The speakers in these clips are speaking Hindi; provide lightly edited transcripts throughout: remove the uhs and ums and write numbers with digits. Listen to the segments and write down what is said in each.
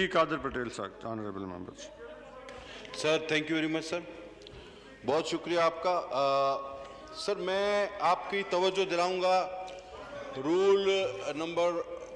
कादर पटेल साहब, honourable members. Sir thank you very much sir, बहुत शुक्रिया आपका। सर मैं आपकी तवज्जो दिलाऊंगा रूल नंबर,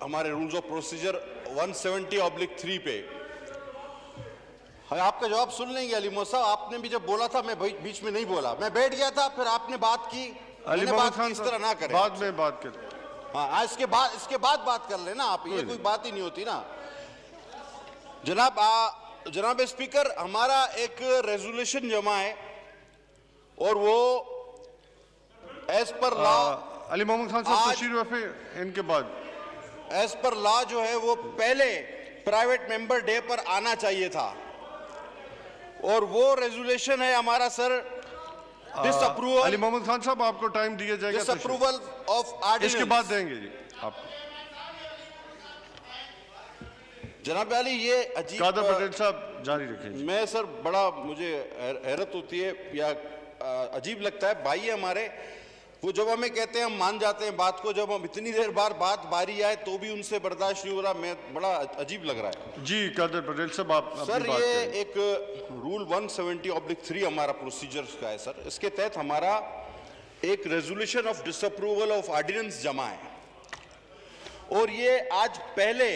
हमारे रूल्स ऑफ प्रोसीजर 170/3 पे। आपका जवाब सुन लेंगे अली मोहम्मद साहब। आपने भी जब बोला था मैं बीच में नहीं बोला, मैं बैठ गया था, फिर आपने बात की। अली मोहम्मद खान इस तरह ना करें, बाद में बात करें। हाँ इसके बाद बात कर लेना आप, ये कोई बात ही नहीं होती ना जनाब स्पीकर। हमारा एक रेजोल्यूशन जमा है और वो as per law, Ali Mohammad Khan साहब तशरीफ रखे, इनके बाद एज पर लॉ जो है वो पहले प्राइवेट मेंबर डे पर आना चाहिए था, और वो रेजोल्यूशन है हमारा सर डिसअप्रूवल। अली मोहम्मद खान साहब आपको टाइम दिया जाएगा, डिसअप्रूवल ऑफ ऑर्डिनेंस, इसके बाद देंगे जी आप। जनाब अली ये अजीब, कादर पटेल साहब जारी रखें। मैं सर बड़ा मुझे हैरत होती है या अजीब लगता है, भाई है हमारे, वो जब हमें कहते हैं हम मान जाते हैं बात को, जब हम इतनी देर बार बात बारी आए तो भी उनसे बर्दाश्त नहीं हो रहा, मैं बड़ा अजीब लग रहा है जी। कादर पटेल साहब आप सर, ये एक रूल 170/3 हमारा प्रोसीजर का है सर, इसके तहत हमारा एक resolution of disapproval of ordinance जमा है, और ये आज पहले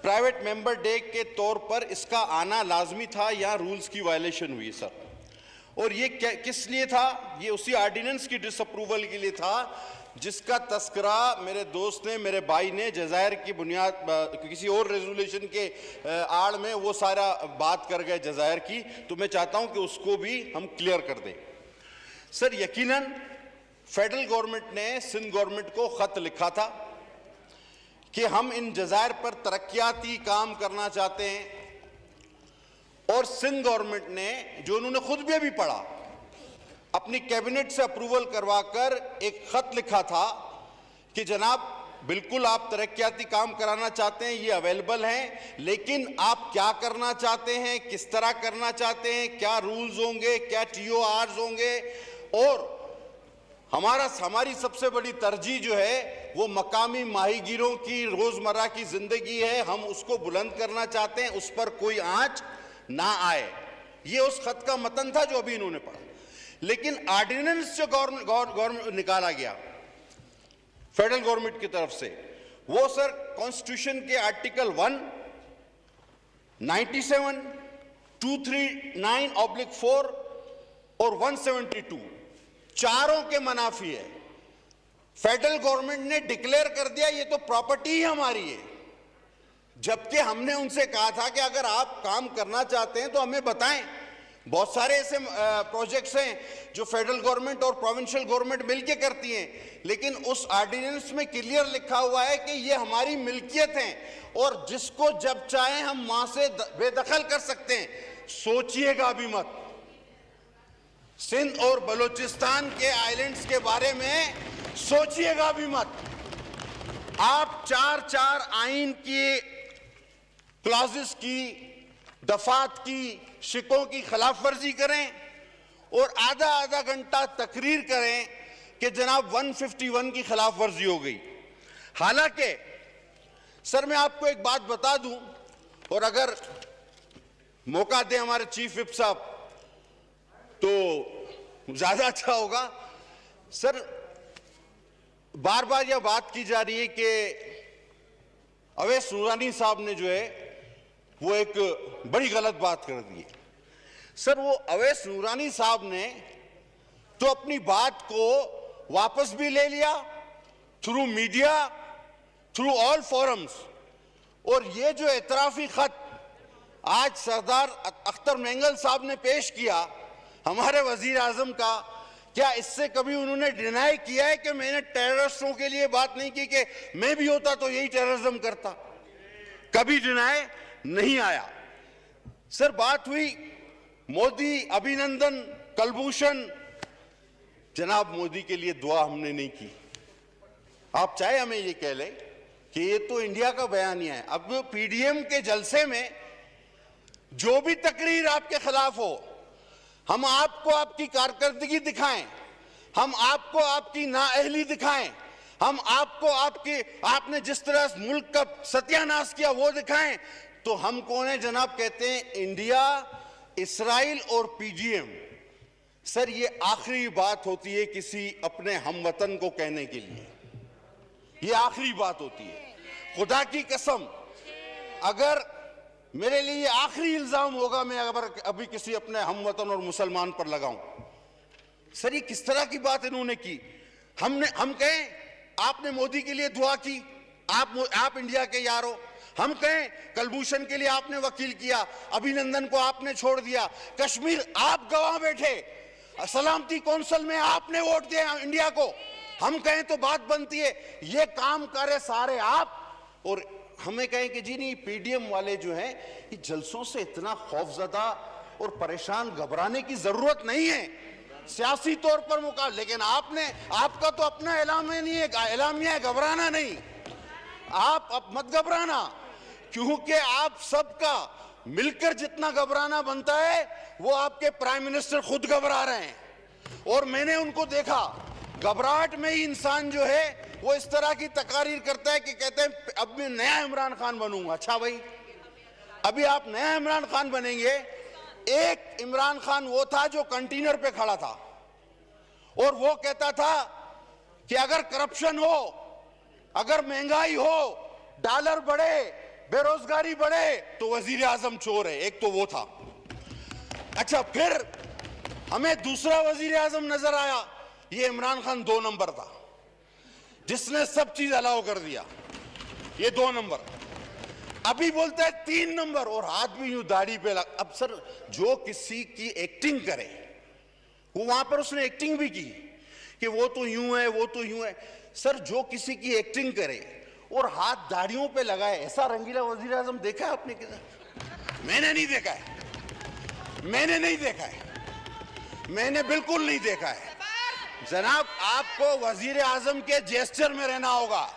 प्राइवेट मेंबर डे के तौर पर इसका आना लाजमी था, या रूल्स की वायलेशन हुई सर। और ये किस लिए था? ये उसी ऑर्डिनेंस की डिसअप्रूवल के लिए था जिसका तस्करा मेरे दोस्त ने, मेरे भाई ने जज़ायर की बुनियाद किसी और रेजोल्यूशन के आड़ में वो सारा बात कर गए जज़ायर की, तो मैं चाहता हूं कि उसको भी हम क्लियर कर दें। सर यकीनन फेडरल गवर्नमेंट ने सिंध गवर्नमेंट को खत लिखा था कि हम इन जज़ायर पर तरक्याती काम करना चाहते हैं, और सिंध गवर्नमेंट ने, जो उन्होंने खुद भी अभी पढ़ा, अपनी कैबिनेट से अप्रूवल करवाकर एक खत लिखा था कि जनाब बिल्कुल आप तरक्याती काम कराना चाहते हैं, ये अवेलेबल हैं, लेकिन आप क्या करना चाहते हैं, किस तरह करना चाहते हैं, क्या रूल्स होंगे, क्या TORs होंगे, और हमारी सबसे बड़ी तरजीह जो है वो मकामी माहीगीरों की रोजमर्रा की जिंदगी है, हम उसको बुलंद करना चाहते हैं, उस पर कोई आंच ना आए। ये उस खत का मतन था जो अभी इन्होंने पढ़ा। लेकिन ऑर्डिनेंस जो गवर्नमेंट निकाला गया फेडरल गवर्नमेंट की तरफ से, वो सर कॉन्स्टिट्यूशन के आर्टिकल 1, 97, 239/4 और 172 चारों के मनाफी है। फेडरल गवर्नमेंट ने डिक्लेयर कर दिया ये तो प्रॉपर्टी ही हमारी है, जबकि हमने उनसे कहा था कि अगर आप काम करना चाहते हैं तो हमें बताएं। बहुत सारे ऐसे प्रोजेक्ट्स हैं जो फेडरल गवर्नमेंट और प्रोविंशियल गवर्नमेंट मिलकर करती हैं, लेकिन उस ऑर्डिनेंस में क्लियर लिखा हुआ है कि ये हमारी मिल्कियत हैं और जिसको जब चाहे हम वहां से बेदखल कर सकते हैं। सोचिएगा भी मत, सिंध और बलूचिस्तान के आइलैंड्स के बारे में सोचिएगा भी मत। आप 4 आइन की क्लॉजेस की, दफात की, शिकों की खिलाफ वर्जी करें और आधा घंटा तकरीर करें कि जनाब 151 की खिलाफ वर्जी हो गई। हालांकि सर मैं आपको एक बात बता दूं, और अगर मौका दें हमारे चीफ विप साहब तो ज्यादा अच्छा होगा। सर बार बार यह बात की जा रही है कि अवैस नूरानी साहब ने जो है वो एक बड़ी गलत बात कर दी है। सर वो अवैस नूरानी साहब ने तो अपनी बात को वापस भी ले लिया through media, through all forums, और ये जो एतराफी खत आज सरदार अख्तर मेंगल साहब ने पेश किया हमारे वजीर आजम का, क्या इससे कभी उन्होंने डिनाई किया है कि मैंने टेररिस्टों के लिए बात नहीं की कि मैं भी होता तो यही टेररिज्म करता? कभी डिनाई नहीं आया। सर बात हुई मोदी अभिनंदन कलभूषण, जनाब मोदी के लिए दुआ हमने नहीं की। आप चाहे हमें ये कह लें कि ये तो इंडिया का बयानिया है। अब PDM के जलसे में जो भी तकरीर आपके खिलाफ हो, हम आपको आपकी कारकर्दगी दिखाएं, हम आपको आपकी नाअहली दिखाएं, हम आपको आपने जिस तरह मुल्क का सत्यानाश किया वो दिखाएं, तो हम कौन है जनाब? कहते हैं इंडिया, इस्राइल और पीजीएम। सर ये आखिरी बात होती है किसी अपने हमवतन को कहने के लिए, ये आखिरी बात होती है। खुदा की कसम, अगर मेरे लिए ये आखिरी इल्जाम होगा मैं अगर अभी किसी अपने हमवतन और मुसलमान पर लगाऊं। सर ये किस तरह की बात इन्होंने की? हम कहें आपने मोदी के लिए दुआ की, आप इंडिया के यार हो। हम कहें कलभूषण के लिए आपने वकील किया, अभिनंदन को आपने छोड़ दिया, कश्मीर आप गवाह बैठे, सलामती कौंसिल में आपने वोट दिया इंडिया को। हम कहें तो बात बनती है, ये काम करे सारे आप, और हमें कहें कि जी नहीं पीडीएम वाले जो हैं ये जलसों से इतना खौफजदा और परेशान, घबराने की जरूरत नहीं है सियासी तौर पर मुकाबला। लेकिन आपका तो अपना एलामिया है, घबराना नहीं। आप अब मत घबराना, क्योंकि आप सबका मिलकर जितना घबराना बनता है वो आपके प्राइम मिनिस्टर खुद घबरा रहे हैं। और मैंने उनको देखा, घबराहट में ही इंसान जो है वो इस तरह की तकारीर करता है कि कहते हैं अब मैं नया इमरान खान बनूंगा। अच्छा भाई, अभी आप नया इमरान खान बनेंगे। एक इमरान खान वो था जो कंटेनर पे खड़ा था और वो कहता था कि अगर करप्शन हो, अगर महंगाई हो, डॉलर बढ़े, बेरोजगारी बढ़े तो वजीर आजम चोर है। एक तो वो था। अच्छा, फिर हमें दूसरा वजीर आजम नजर आया, ये इमरान खान 2 नंबर था जिसने सब चीज अलाउ कर दिया, ये 2 नंबर। अभी बोलता है 3 नंबर और हाथ भी यूं दाढ़ी पे लग। अब सर जो किसी की एक्टिंग करे, वो वहां पर उसने एक्टिंग भी की कि वो तो यूं है, वो तो यूं है। सर जो किसी की एक्टिंग करे और हाथ दाढ़ियों पे लगाए, ऐसा रंगीला वजीर आजम देखा है आपने? मैंने नहीं देखा है, मैंने नहीं देखा है, मैंने बिल्कुल नहीं देखा है। जनाब आपको वजीर आजम के जेस्चर में रहना होगा।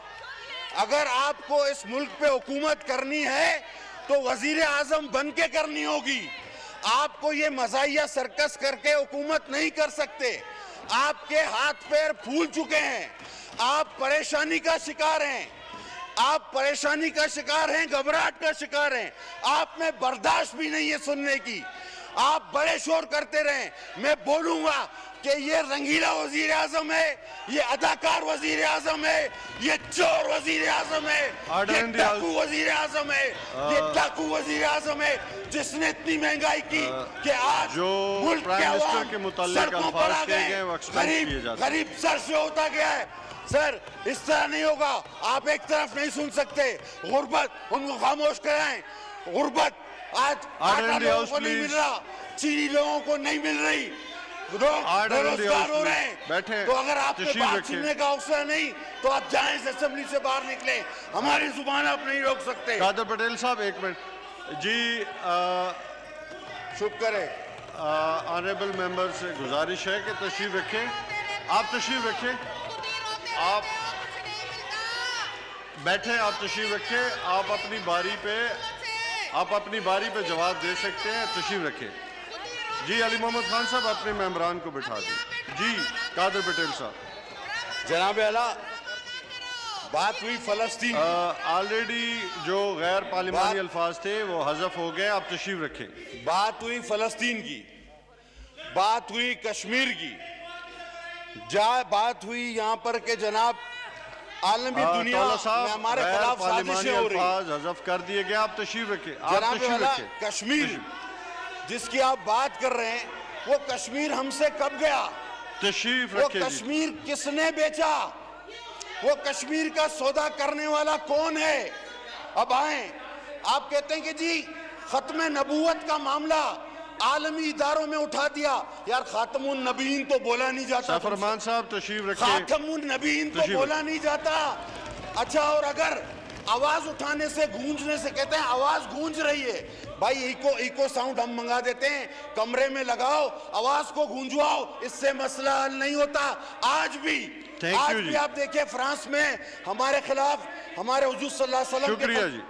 अगर आपको इस मुल्क पे हुकूमत करनी है तो वजीर आजम बन के करनी होगी। आपको ये मजाहिया सर्कस करके हुकूमत नहीं कर सकते। आपके हाथ पैर फूल चुके हैं, आप परेशानी का शिकार हैं, आप परेशानी का शिकार हैं, घबराहट का शिकार हैं। आप में बर्दाश्त भी नहीं है सुनने की। आप बड़े शोर करते रहें, मैं बोलूंगा कि ये रंगीला वजीर आजम है, ये अदाकार वजीर आजम है, ये चोर वजीर आजम है, ये डाकू वजीर आजम है, ये डाकू वजीर आजम है जिसने इतनी महंगाई की कि आज जो मुल्क के मिनिस्टर के मुताल्लिक सड़कों पर आ गए, गरीब सर से होता गया है। सर इस तरह नहीं होगा, आप एक तरफ नहीं सुन सकते। गुर्बत, उनको खामोश कराएं। गुर्बत, आज आटा लोगों को नहीं मिल रहा, चीनी लोगों को नहीं मिल रही, बेरोजगार हो रहे हैं। तो अगर आपको बात सुनने का अवसर नहीं तो आप जाएं इस असेंबली से बाहर निकले, हमारी जुबान आप नहीं रोक सकते। कादर पटेल साहब 1 मिनट जी। शुक्र है। ऑनरेबल मेंबर से गुजारिश है कि तशरीफ रखें, आप तशरीफ रखें, आप बैठे, आप तशरीफ रखें। आप अपनी बारी पे जवाब दे सकते हैं, तशरीफ रखें। जी अली मोहम्मद खान साहब अपने मेंबरान को बिठा दें। जी कादर पटेल साहब। जनाब आला, बात हुई फलस्तीन, ऑलरेडी जो गैर पार्लिमानी अल्फाज थे वो हज़फ हो गए, आप तशरीफ रखें। बात हुई फलस्तीन की, बात हुई कश्मीर की, बात हुई यहाँ पर के जनाब आलमी दुनिया में हमारे खिलाफ साजिशें हो रही हैं। हज़फ कर दिए गए, आप तशरीफ रखें। जनाब आला, कश्मीर जिसकी आप बात कर रहे हैं, वो कश्मीर हमसे कब गया? तशरीफ वो रखें। कश्मीर किसने बेचा? वो कश्मीर का सौदा करने वाला कौन है? अब आए, आप कहते हैं कि जी खत्म नबूवत का मामला आलमी इदारों में उठा दिया। यार खातमुन नबीन तो बोला नहीं जाता। फरमान साहब तशरीफ रखें। खातमुन नबीन तो बोला नहीं जाता। अच्छा, और अगर आवाज उठाने से, गूंजने से, कहते हैं आवाज गूंज रही है, भाई इको साउंड हम मंगा देते हैं, कमरे में लगाओ, आवाज को गूंजवाओ, इससे मसला हल नहीं होता। आज भी आप देखिए फ्रांस में हमारे खिलाफ हमारे हुजूर सल्लल्लाहु अलैहि वसल्लम। शुक्रिया जी,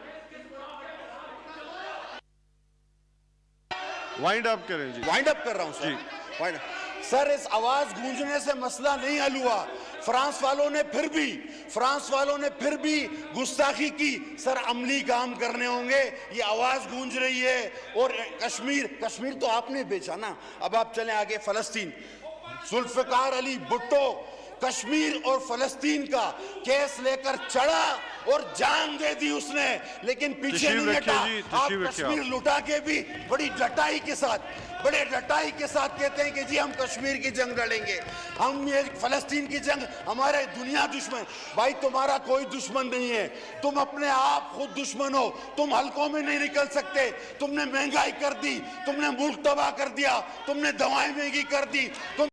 वाइंड अप करें जी। वाइंड अप कर रहा हूं सर। सर इस आवाज गूंजने से मसला नहीं हल हुआ। फ्रांस वालों ने फिर भी गुस्ताखी की। सर अमली काम करने होंगे, ये आवाज गूंज रही है। और कश्मीर तो आपने बेचा ना। अब आप चलें आगे, फलस्तीन। जुल्फिकार अली भुट्टो कश्मीर और फलस्तीन का केस लेकर चढ़ा और जान दे दी उसने, लेकिन पीछे नहीं हटा। आप कश्मीर लुटा के भी बड़े डटाई के साथ कहते हैं कि जी हम कश्मीर की जंग लड़ेंगे, हम ये फलस्तीन की जंग, हमारे दुनिया दुश्मन। भाई तुम्हारा कोई दुश्मन नहीं है, तुम अपने आप खुद दुश्मन हो। तुम हलकों में नहीं निकल सकते। तुमने महंगाई कर दी, तुमने मुल्क तबाह कर दिया, तुमने दवाएं महंगी कर दी, तुम